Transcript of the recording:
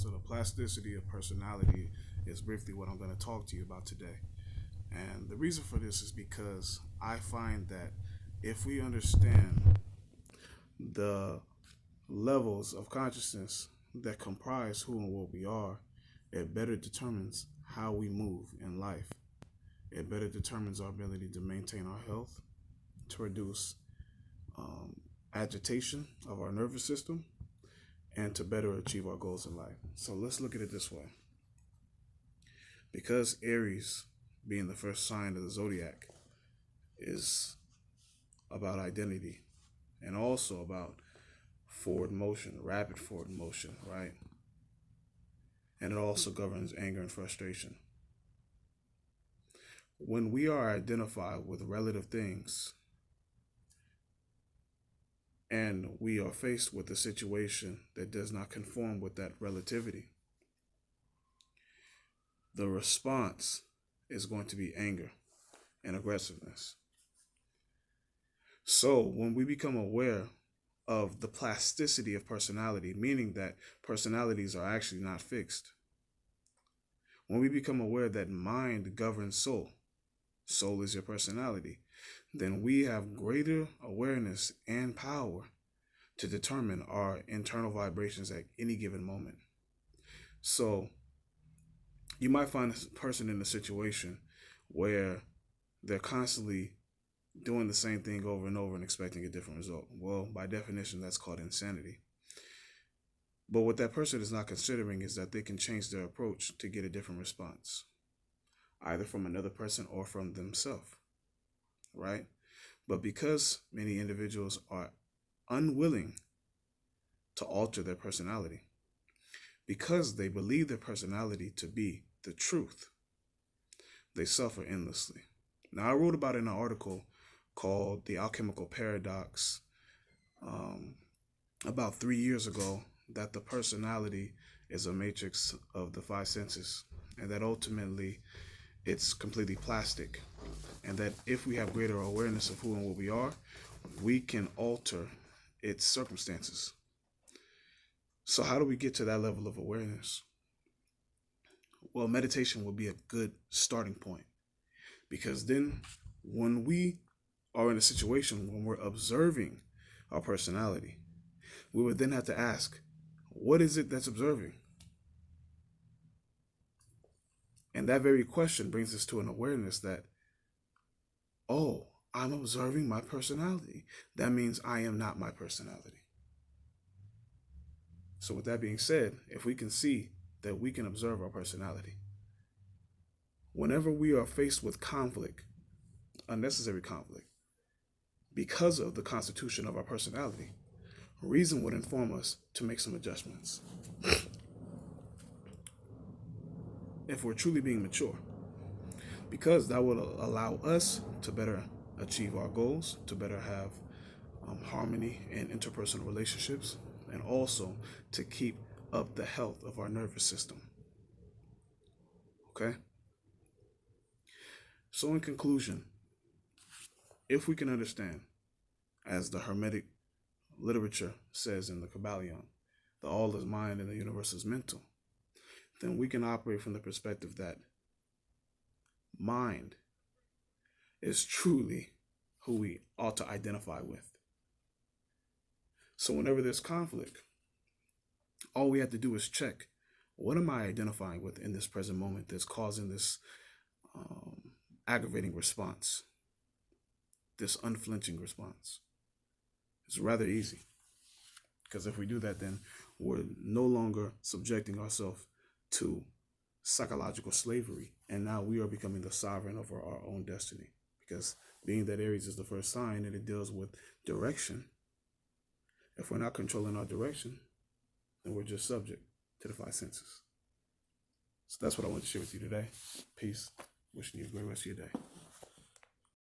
So the plasticity of personality is briefly what I'm going to talk to you about today. And the reason for this is because I find that if we understand the levels of consciousness that comprise who and what we are, it better determines how we move in life. It better determines our ability to maintain our health, to reduce agitation of our nervous system, and to better achieve our goals in life. So let's look at it this way. Because Aries, being the first sign of the zodiac, is about identity and also about forward motion, rapid forward motion, right? And it also governs anger and frustration. When we are identified with relative things and we are faced with a situation that does not conform with that relativity, the response is going to be anger and aggressiveness. So when we become aware of the plasticity of personality, meaning that personalities are actually not fixed, when we become aware that mind governs soul, soul is your personality, then we have greater awareness and power to determine our internal vibrations at any given moment. So you might find a person in a situation where they're constantly doing the same thing over and over and expecting a different result. Well, by definition, that's called insanity. But what that person is not considering is that they can change their approach to get a different response, either from another person or from themselves, right? But because many individuals are unwilling to alter their personality, because they believe their personality to be the truth, they suffer endlessly. Now, I wrote about it in an article called The Alchemical Paradox about 3 years ago, that the personality is a matrix of the five senses, and that ultimately it's completely plastic, and that if we have greater awareness of who and what we are, we can alter its circumstances. So how do we get to that level of awareness? Well, meditation would be a good starting point, because then when we are in a situation when we're observing our personality, we would then have to ask, what is it that's observing? And that very question brings us to an awareness that, oh, I'm observing my personality. That means I am not my personality. So with that being said, if we can see that we can observe our personality, whenever we are faced with conflict, unnecessary conflict, because of the constitution of our personality, reason would inform us to make some adjustments. If we're truly being mature, because that will allow us to better achieve our goals, to better have harmony in interpersonal relationships, and also to keep up the health of our nervous system. Okay? So in conclusion, if we can understand, as the Hermetic literature says in the Kabbalion, the all is mind and the universe is mental, then we can operate from the perspective that mind is truly who we ought to identify with. So whenever there's conflict, all we have to do is check, what am I identifying with in this present moment that's causing this aggravating response, this unflinching response? It's rather easy, because if we do that, then we're no longer subjecting ourselves to psychological slavery, and now we are becoming the sovereign over our own destiny. Because being that Aries is the first sign and it deals with direction, if we're not controlling our direction, then we're just subject to the five senses. So that's what I want to share with you today. Peace. Wishing you a great rest of your day.